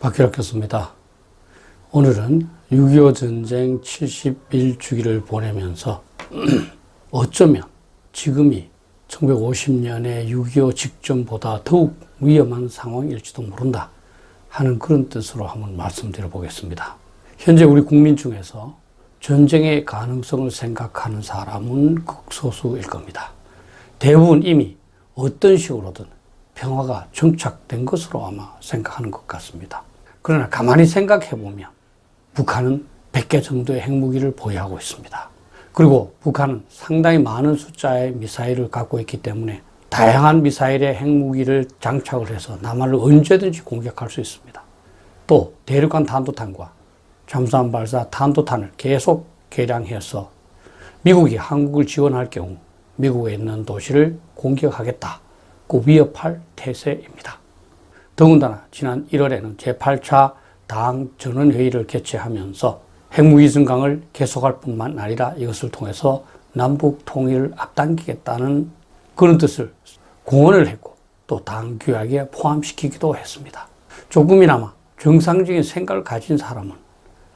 박규락 교수입니다. 오늘은 6.25 전쟁 71주기를 보내면서 어쩌면 지금이 1950년의 6.25 직전보다 더욱 위험한 상황일지도 모른다 하는 그런 뜻으로 한번 말씀드려 보겠습니다. 현재 우리 국민 중에서 전쟁의 가능성을 생각하는 사람은 극소수일 겁니다. 대부분 이미 어떤 식으로든 평화가 정착된 것으로 아마 생각하는 것 같습니다. 그러나 가만히 생각해 보면 북한은 100개 정도의 핵무기를 보유하고 있습니다. 그리고 북한은 상당히 많은 숫자의 미사일을 갖고 있기 때문에 다양한 미사일의 핵무기를 장착을 해서 남한을 언제든지 공격할 수 있습니다. 또 대륙간 탄도탄과 잠수함 발사 탄도탄을 계속 개량해서 미국이 한국을 지원할 경우 미국에 있는 도시를 공격하겠다고 위협할 태세입니다. 더군다나 지난 1월에는 제8차 당 전원회의를 개최하면서 핵무기 증강을 계속할 뿐만 아니라 이것을 통해서 남북 통일을 앞당기겠다는 그런 뜻을 공언을 했고 또 당 규약에 포함시키기도 했습니다. 조금이나마 정상적인 생각을 가진 사람은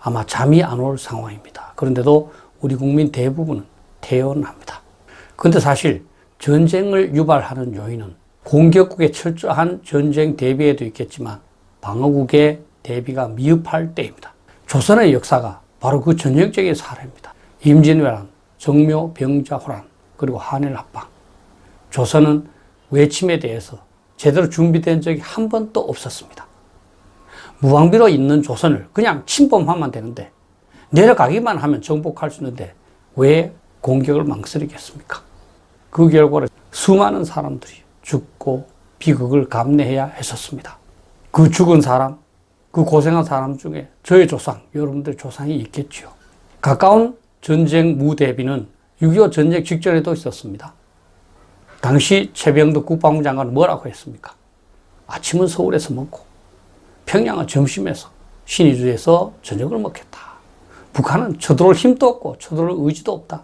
아마 잠이 안 올 상황입니다. 그런데도 우리 국민 대부분은 태연합니다. 그런데 사실 전쟁을 유발하는 요인은 공격국의 철저한 전쟁 대비에도 있겠지만 방어국의 대비가 미흡할 때입니다. 조선의 역사가 바로 그 전형적인 사례입니다. 임진왜란, 정묘, 병자, 호란, 그리고 한일 합방. 조선은 외침에 대해서 제대로 준비된 적이 한 번도 없었습니다. 무방비로 있는 조선을 그냥 침범하면 되는데 내려가기만 하면 정복할 수 있는데 왜 공격을 망설이겠습니까? 그 결과로 수많은 사람들이 죽고 비극을 감내해야 했었습니다. 그 죽은 사람, 그 고생한 사람 중에 저의 조상, 여러분들의 조상이 있겠죠. 가까운 전쟁 무대비는 6.25 전쟁 직전에도 있었습니다. 당시 최병덕 국방부 장관은 뭐라고 했습니까? 아침은 서울에서 먹고 평양은 점심에서 신의주에서 저녁을 먹겠다. 북한은 쳐들어올 힘도 없고 쳐들어올 의지도 없다.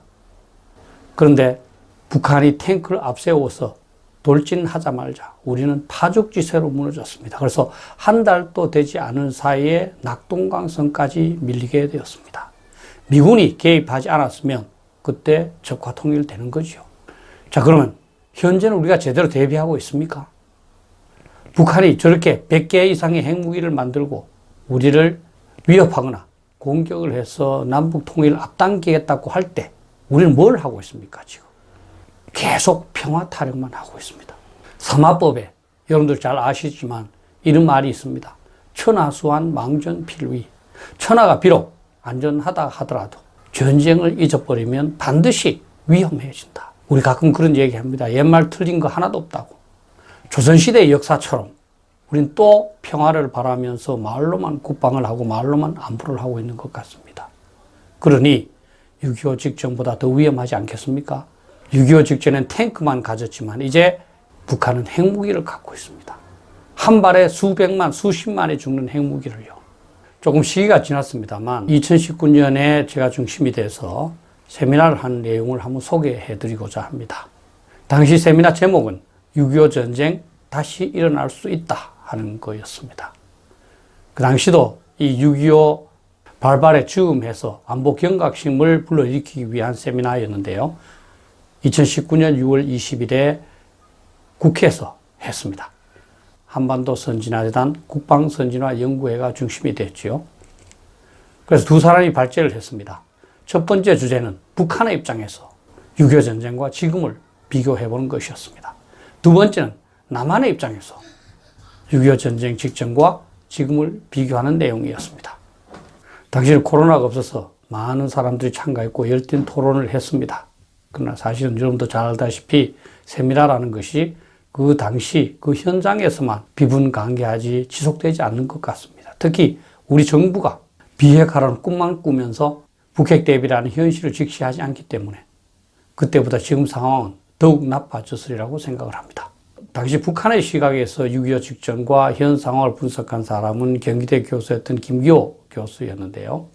그런데 북한이 탱크를 앞세워서 돌진하자마자 우리는 파죽지세로 무너졌습니다. 그래서 한 달도 되지 않은 사이에 낙동강성까지 밀리게 되었습니다. 미군이 개입하지 않았으면 그때 적화 통일되는 거죠. 자, 그러면 현재는 우리가 제대로 대비하고 있습니까? 북한이 저렇게 100개 이상의 핵무기를 만들고 우리를 위협하거나 공격을 해서 남북 통일을 앞당기겠다고 할 때 우리는 뭘 하고 있습니까, 지금? 계속 평화 타령만 하고 있습니다. 삼화법에 여러분들 잘 아시지만 이런 말이 있습니다. 천하수환 망전필위. 천하가 비록 안전하다 하더라도 전쟁을 잊어버리면 반드시 위험해진다. 우리 가끔 그런 얘기 합니다. 옛말 틀린 거 하나도 없다고. 조선시대의 역사처럼 우린 또 평화를 바라면서 말로만 국방을 하고 말로만 안보를 하고 있는 것 같습니다. 그러니 6.25 직전보다 더 위험하지 않겠습니까? 6.25 직전엔 탱크만 가졌지만 이제 북한은 핵무기를 갖고 있습니다. 한 발에 수백만, 수십만이 죽는 핵무기를요. 조금 시기가 지났습니다만 2019년에 제가 중심이 돼서 세미나를 한 내용을 한번 소개해 드리고자 합니다. 당시 세미나 제목은 6.25 전쟁 다시 일어날 수 있다 하는 거였습니다. 그 당시도 이 6.25 발발에 즈음해서 안보 경각심을 불러일으키기 위한 세미나였는데요. 2019년 6월 20일에 국회에서 했습니다. 한반도 선진화재단 국방선진화 연구회가 중심이 됐죠. 그래서 두 사람이 발제를 했습니다. 첫 번째 주제는 북한의 입장에서 6.25 전쟁과 지금을 비교해보는 것이었습니다. 두 번째는 남한의 입장에서 6.25 전쟁 직전과 지금을 비교하는 내용이었습니다. 당시에 코로나가 없어서 많은 사람들이 참가했고 열띤 토론을 했습니다. 그러나 사실은 여러분도 잘 알다시피 세미나라는 것이 그 당시 그 현장에서만 비분간개하지 지속되지 않는 것 같습니다. 특히 우리 정부가 비핵화라는 꿈만 꾸면서 북핵 대비라는 현실을 직시하지 않기 때문에 그때보다 지금 상황은 더욱 나빠졌으리라고 생각을 합니다. 당시 북한의 시각에서 6.25 직전과 현 상황을 분석한 사람은 경기대 교수였던 김기호 교수였는데요.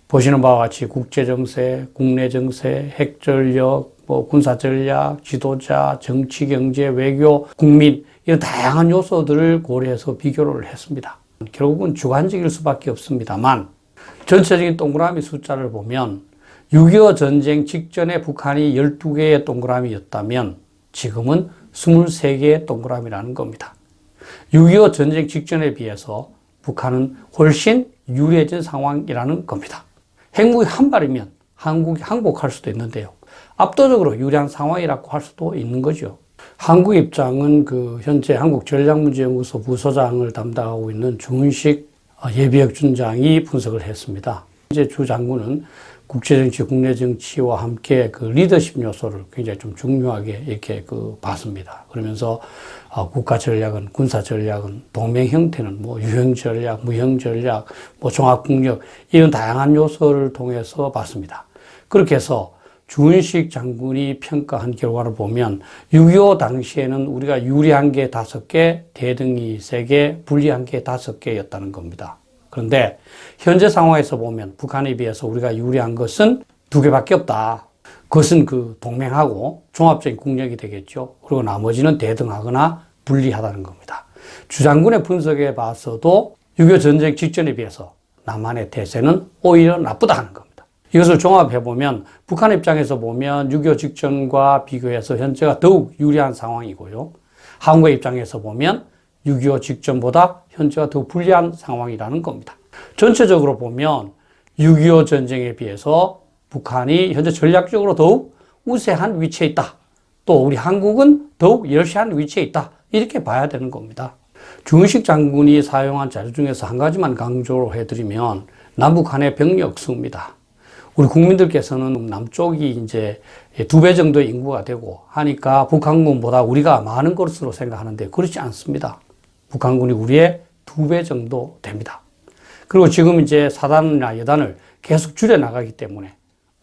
보시는 바와 같이 국제정세, 국내정세, 핵전력, 군사전략, 지도자, 정치, 경제, 외교, 국민 이런 다양한 요소들을 고려해서 비교를 했습니다. 결국은 주관적일 수밖에 없습니다만 전체적인 동그라미 숫자를 보면 6.25 전쟁 직전에 북한이 12개의 동그라미였다면 지금은 23개의 동그라미라는 겁니다. 6.25 전쟁 직전에 비해서 북한은 훨씬 유리해진 상황이라는 겁니다. 핵무기 한 발이면 한국이 항복할 수도 있는데요. 압도적으로 유리한 상황이라고 할 수도 있는 거죠. 한국 입장은 현재 한국전략문제연구소 부소장을 담당하고 있는 주은식 예비역준장이 분석을 했습니다. 이제 주 장군은 국제정치, 국내정치와 함께 리더십 요소를 굉장히 좀 중요하게 이렇게 봤습니다. 그러면서 국가 전략은, 군사 전략은, 동맹 형태는 유형 전략, 무형 전략, 종합국력 이런 다양한 요소를 통해서 봤습니다. 그렇게 해서 주은식 장군이 평가한 결과를 보면 6.25 당시에는 우리가 유리한 게 5개, 대등이 3개, 불리한 게 5개였다는 겁니다. 그런데 현재 상황에서 보면 북한에 비해서 우리가 유리한 것은 2개밖에 없다. 그것은 동맹하고 종합적인 국력이 되겠죠. 그리고 나머지는 대등하거나 불리하다는 겁니다. 주 장군의 분석에 봐서도 6.25 전쟁 직전에 비해서 남한의 태세는 오히려 나쁘다 하는 겁니다. 이것을 종합해보면 북한 입장에서 보면 6.25 직전과 비교해서 현재가 더욱 유리한 상황이고요. 한국의 입장에서 보면 6.25 직전보다 현재가 더 불리한 상황이라는 겁니다. 전체적으로 보면 6.25 전쟁에 비해서 북한이 현재 전략적으로 더욱 우세한 위치에 있다. 또 우리 한국은 더욱 열세한 위치에 있다. 이렇게 봐야 되는 겁니다. 주은식 장군이 사용한 자료 중에서 한 가지만 강조를 해드리면 남북 한의 병력 수입니다. 우리 국민들께서는 남쪽이 이제 2배 정도의 인구가 되고 하니까 북한군보다 우리가 많은 것으로 생각하는데 그렇지 않습니다. 북한군이 우리의 2배 정도 됩니다. 그리고 지금 이제 사단이나 여단을 계속 줄여나가기 때문에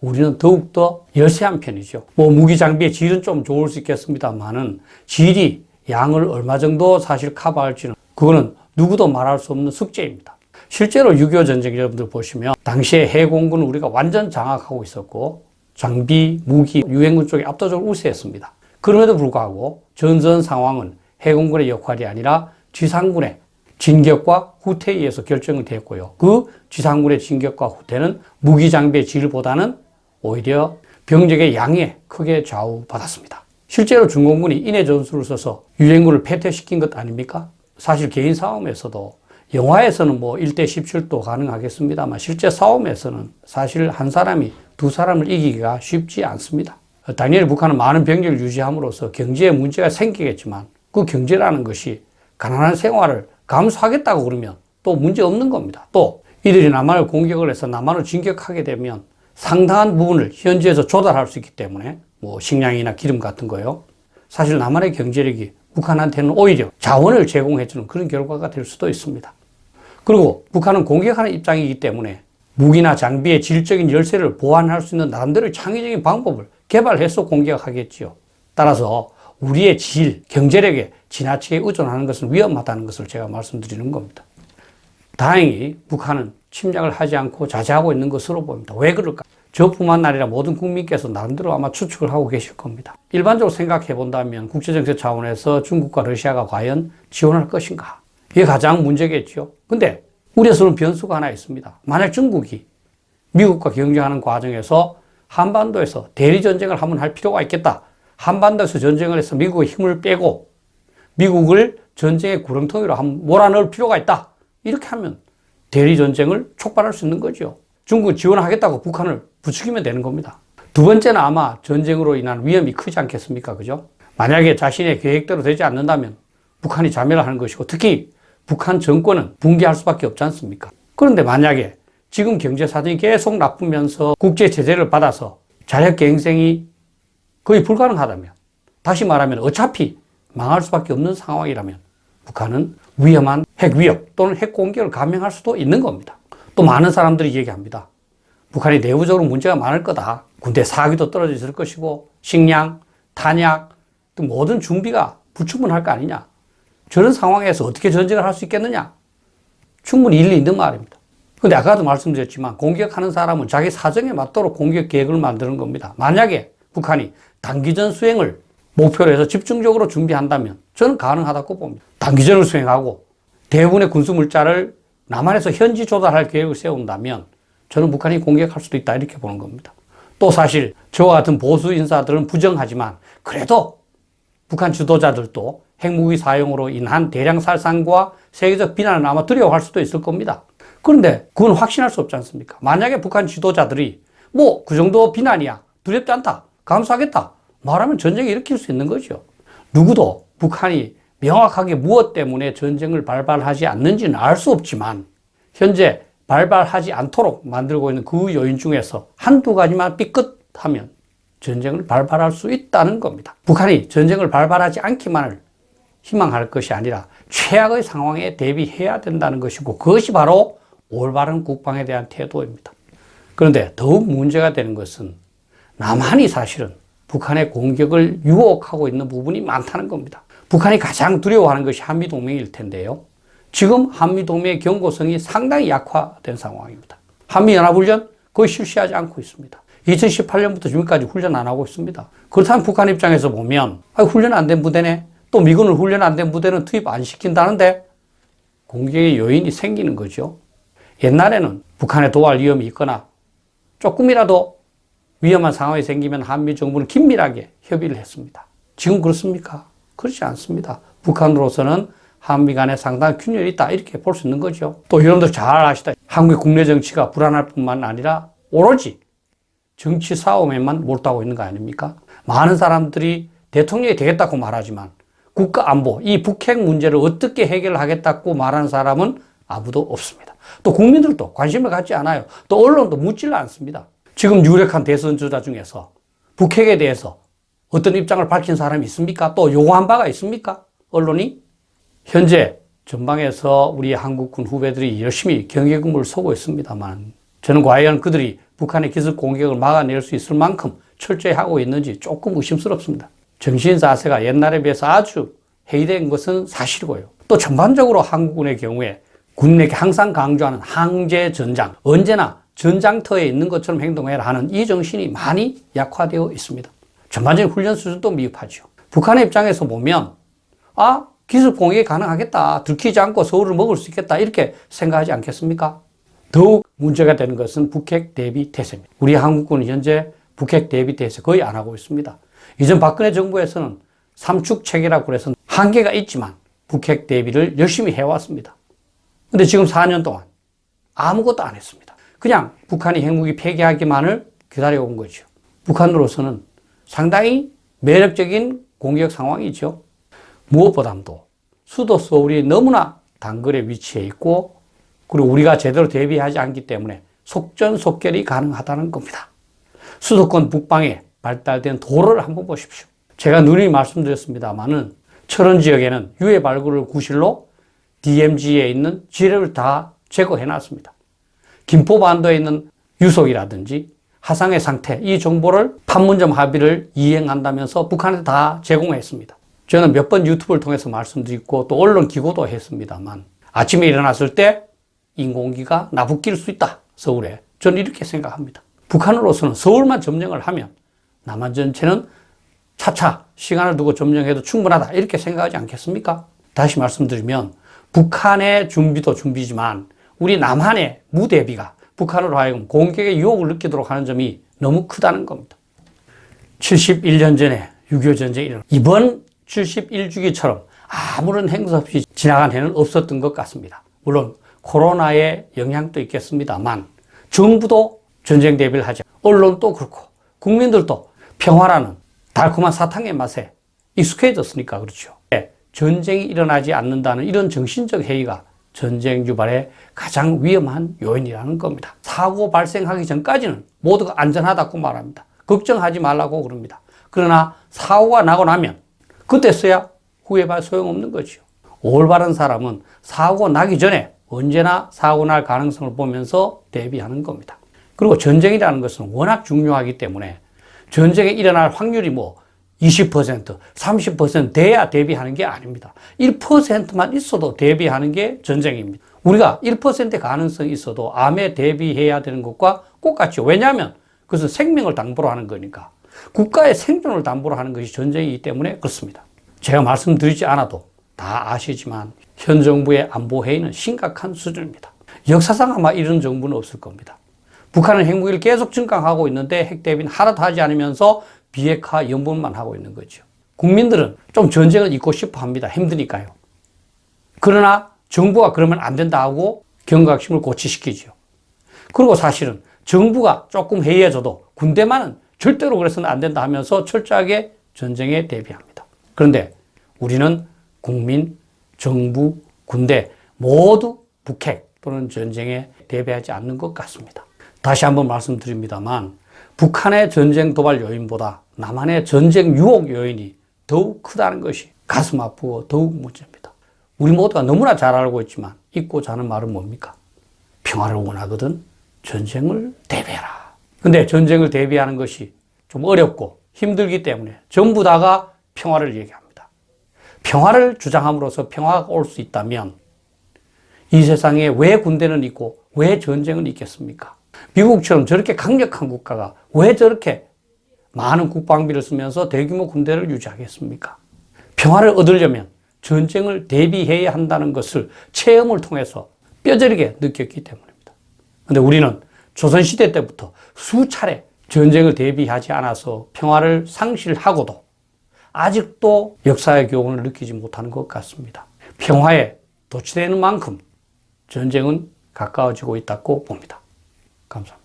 우리는 더욱더 열세한 편이죠. 무기 장비의 질은 좀 좋을 수 있겠습니다만은 질이 양을 얼마 정도 사실 커버할지는 그거는 누구도 말할 수 없는 숙제입니다. 실제로 6.25 전쟁 여러분들 보시면 당시에 해공군은 우리가 완전 장악하고 있었고 장비, 무기, 유엔군 쪽이 압도적으로 우세했습니다. 그럼에도 불구하고 전선 상황은 해공군의 역할이 아니라 지상군의 진격과 후퇴에 의해서 결정이 됐고요. 그 지상군의 진격과 후퇴는 무기 장비의 질보다는 오히려 병력의 양에 크게 좌우받았습니다. 실제로 중공군이 인해 전술을 써서 유엔군을 패퇴시킨 것 아닙니까? 사실 개인 싸움에서도 영화에서는 1대 17도 가능하겠습니다만 실제 싸움에서는 사실 한 사람이 2사람을 이기기가 쉽지 않습니다. 당연히 북한은 많은 병력을 유지함으로써 경제에 문제가 생기겠지만 그 경제라는 것이 가난한 생활을 감수하겠다고 그러면 또 문제 없는 겁니다. 또 이들이 남한을 공격을 해서 남한을 진격하게 되면 상당한 부분을 현지에서 조달할 수 있기 때문에 식량이나 기름 같은 거요. 사실 남한의 경제력이 북한한테는 오히려 자원을 제공해주는 그런 결과가 될 수도 있습니다. 그리고 북한은 공격하는 입장이기 때문에 무기나 장비의 질적인 열세를 보완할 수 있는 나름대로의 창의적인 방법을 개발해서 공격하겠지요. 따라서 우리의 질, 경제력에 지나치게 의존하는 것은 위험하다는 것을 제가 말씀드리는 겁니다. 다행히 북한은 침략을 하지 않고 자제하고 있는 것으로 보입니다. 왜 그럴까? 저뿐만 아니라 모든 국민께서 나름대로 아마 추측을 하고 계실 겁니다. 일반적으로 생각해 본다면 국제정세 차원에서 중국과 러시아가 과연 지원할 것인가? 이게 가장 문제겠죠. 근데 우려스러운 변수가 하나 있습니다. 만약 중국이 미국과 경쟁하는 과정에서 한반도에서 대리전쟁을 한번 할 필요가 있겠다. 한반도에서 전쟁을 해서 미국의 힘을 빼고 미국을 전쟁의 구렁텅이로 한번 몰아넣을 필요가 있다. 이렇게 하면 대리전쟁을 촉발할 수 있는 거죠. 중국은 지원하겠다고 북한을 부추기면 되는 겁니다. 두 번째는 아마 전쟁으로 인한 위험이 크지 않겠습니까? 그죠? 만약에 자신의 계획대로 되지 않는다면 북한이 자멸을 하는 것이고 특히 북한 정권은 붕괴할 수밖에 없지 않습니까? 그런데 만약에 지금 경제 사정이 계속 나쁘면서 국제 제재를 받아서 자력갱생이 거의 불가능하다면 다시 말하면 어차피 망할 수밖에 없는 상황이라면 북한은 위험한 핵 위협 또는 핵 공격을 감행할 수도 있는 겁니다. 또 많은 사람들이 얘기합니다. 북한이 내부적으로 문제가 많을 거다. 군대 사기도 떨어져 있을 것이고 식량, 탄약 등 모든 준비가 불충분할 거 아니냐. 저런 상황에서 어떻게 전쟁을 할 수 있겠느냐. 충분히 일리 있는 말입니다. 근데 아까도 말씀드렸지만 공격하는 사람은 자기 사정에 맞도록 공격 계획을 만드는 겁니다. 만약에 북한이 단기전 수행을 목표로 해서 집중적으로 준비한다면 저는 가능하다고 봅니다. 단기전을 수행하고 대부분의 군수물자를 남한에서 현지 조달할 계획을 세운다면 저는 북한이 공격할 수도 있다 이렇게 보는 겁니다. 또 사실 저와 같은 보수 인사들은 부정하지만 그래도 북한 지도자들도 핵무기 사용으로 인한 대량 살상과 세계적 비난을 아마 두려워할 수도 있을 겁니다. 그런데 그건 확신할 수 없지 않습니까? 만약에 북한 지도자들이 뭐 그 정도 비난이야, 두렵지 않다, 감수하겠다 말하면 전쟁을 일으킬 수 있는 거죠. 누구도 북한이 명확하게 무엇 때문에 전쟁을 발발하지 않는지는 알 수 없지만 현재 발발하지 않도록 만들고 있는 그 요인 중에서 한두 가지만 삐끗하면 전쟁을 발발할 수 있다는 겁니다. 북한이 전쟁을 발발하지 않기만을 희망할 것이 아니라 최악의 상황에 대비해야 된다는 것이고 그것이 바로 올바른 국방에 대한 태도입니다. 그런데 더욱 문제가 되는 것은 남한이 사실은 북한의 공격을 유혹하고 있는 부분이 많다는 겁니다. 북한이 가장 두려워하는 것이 한미동맹일 텐데요. 지금 한미동맹의 경고성이 상당히 약화된 상황입니다. 한미연합훈련 거의 실시하지 않고 있습니다. 2018년부터 지금까지 훈련 안 하고 있습니다. 그렇다면 북한 입장에서 보면 훈련 안 된 부대네, 또 미군을 훈련 안 된 부대는 투입 안 시킨다는데 공격의 요인이 생기는 거죠. 옛날에는 북한에 도할 위험이 있거나 조금이라도 위험한 상황이 생기면 한미 정부는 긴밀하게 협의를 했습니다. 지금 그렇습니까? 그렇지 않습니다. 북한으로서는 한미 간에 상당한 균열이 있다 이렇게 볼 수 있는 거죠. 또 여러분들 잘 아시다. 한국의 국내 정치가 불안할 뿐만 아니라 오로지 정치 싸움에만 몰두하고 있는 거 아닙니까? 많은 사람들이 대통령이 되겠다고 말하지만 국가 안보, 이 북핵 문제를 어떻게 해결하겠다고 말하는 사람은 아무도 없습니다. 또 국민들도 관심을 갖지 않아요. 또 언론도 묻지를 않습니다. 지금 유력한 대선 주자 중에서 북핵에 대해서 어떤 입장을 밝힌 사람이 있습니까? 또 요구한 바가 있습니까? 언론이? 현재 전방에서 우리 한국군 후배들이 열심히 경계근무를 서고 있습니다만 저는 과연 그들이 북한의 기습 공격을 막아낼 수 있을 만큼 철저히 하고 있는지 조금 의심스럽습니다. 정신 자세가 옛날에 비해서 아주 해이된 것은 사실이고요. 또 전반적으로 한국군의 경우에 군에게 항상 강조하는 항제전장, 언제나 전장터에 있는 것처럼 행동해라 하는 이 정신이 많이 약화되어 있습니다. 전반적인 훈련 수준도 미흡하죠. 북한의 입장에서 보면 기습 공격이 가능하겠다, 들키지 않고 서울을 먹을 수 있겠다 이렇게 생각하지 않겠습니까? 더욱 문제가 되는 것은 북핵 대비 태세입니다. 우리 한국군은 현재 북핵 대비 태세 거의 안 하고 있습니다. 이전 박근혜 정부에서는 삼축 체계라고 해서 한계가 있지만 북핵 대비를 열심히 해왔습니다. 근데 지금 4년 동안 아무것도 안 했습니다. 그냥 북한이 핵무기 폐기하기만을 기다려온 거죠. 북한으로서는 상당히 매력적인 공격 상황이죠. 무엇보다도 수도 서울이 너무나 단거리에 위치해 있고 그리고 우리가 제대로 대비하지 않기 때문에 속전속결이 가능하다는 겁니다. 수도권 북방에 발달된 도로를 한번 보십시오. 제가 누누이 말씀드렸습니다만은 철원 지역에는 유해 발굴을 구실로 DMZ에 있는 지뢰를 다 제거해 놨습니다. 김포반도에 있는 유속이라든지 하상의 상태, 이 정보를 판문점 합의를 이행한다면서 북한에 다 제공했습니다. 저는 몇 번 유튜브를 통해서 말씀드리고 또 언론 기고도 했습니다만 아침에 일어났을 때 인공기가 나부낄 수 있다, 서울에. 저는 이렇게 생각합니다. 북한으로서는 서울만 점령을 하면 남한 전체는 차차 시간을 두고 점령해도 충분하다 이렇게 생각하지 않겠습니까? 다시 말씀드리면 북한의 준비도 준비지만 우리 남한의 무대비가 북한으로 하여금 공격의 유혹을 느끼도록 하는 점이 너무 크다는 겁니다. 71년 전에 6.25 전쟁이 일어났습니다. 이번 71주기처럼 아무런 행사 없이 지나간 해는 없었던 것 같습니다. 물론 코로나의 영향도 있겠습니다만 정부도 전쟁 대비를 하죠. 언론도 그렇고 국민들도 평화라는 달콤한 사탕의 맛에 익숙해졌으니까 그렇죠. 전쟁이 일어나지 않는다는 이런 정신적 해이가 전쟁 유발의 가장 위험한 요인이라는 겁니다. 사고 발생하기 전까지는 모두가 안전하다고 말합니다. 걱정하지 말라고 그럽니다. 그러나 사고가 나고 나면 그때서야 후회할 소용없는 거죠. 올바른 사람은 사고 나기 전에 언제나 사고 날 가능성을 보면서 대비하는 겁니다. 그리고 전쟁이라는 것은 워낙 중요하기 때문에 전쟁이 일어날 확률이 20%, 30% 돼야 대비하는 게 아닙니다. 1%만 있어도 대비하는 게 전쟁입니다. 우리가 1%의 가능성이 있어도 암에 대비해야 되는 것과 똑같죠. 왜냐하면 그것은 생명을 담보로 하는 거니까. 국가의 생존을 담보로 하는 것이 전쟁이기 때문에 그렇습니다. 제가 말씀드리지 않아도 다 아시지만 현 정부의 안보 회의는 심각한 수준입니다. 역사상 아마 이런 정부는 없을 겁니다. 북한은 핵무기를 계속 증강하고 있는데 핵 대비는 하나도 하지 않으면서 비핵화 연본만 하고 있는 거죠. 국민들은 좀 전쟁을 잊고 싶어 합니다. 힘드니까요. 그러나 정부가 그러면 안 된다 하고 경각심을 고취시키죠. 그리고 사실은 정부가 조금 해이해져도 군대만은 절대로 그래서는 안 된다 하면서 철저하게 전쟁에 대비합니다. 그런데 우리는 국민, 정부, 군대 모두 북핵 또는 전쟁에 대비하지 않는 것 같습니다. 다시 한번 말씀드립니다만 북한의 전쟁 도발 요인보다 남한의 전쟁 유혹 요인이 더욱 크다는 것이 가슴 아프고 더욱 문제입니다. 우리 모두가 너무나 잘 알고 있지만 잊고자 하는 말은 뭡니까? 평화를 원하거든 전쟁을 대비해라. 근데 전쟁을 대비하는 것이 좀 어렵고 힘들기 때문에 전부 다가 평화를 얘기합니다. 평화를 주장함으로써 평화가 올 수 있다면 이 세상에 왜 군대는 있고 왜 전쟁은 있겠습니까? 미국처럼 저렇게 강력한 국가가 왜 저렇게 많은 국방비를 쓰면서 대규모 군대를 유지하겠습니까? 평화를 얻으려면 전쟁을 대비해야 한다는 것을 체험을 통해서 뼈저리게 느꼈기 때문입니다. 그런데 우리는 조선시대 때부터 수차례 전쟁을 대비하지 않아서 평화를 상실하고도 아직도 역사의 교훈을 느끼지 못하는 것 같습니다. 평화에 도취되는 만큼 전쟁은 가까워지고 있다고 봅니다. 감사합니다.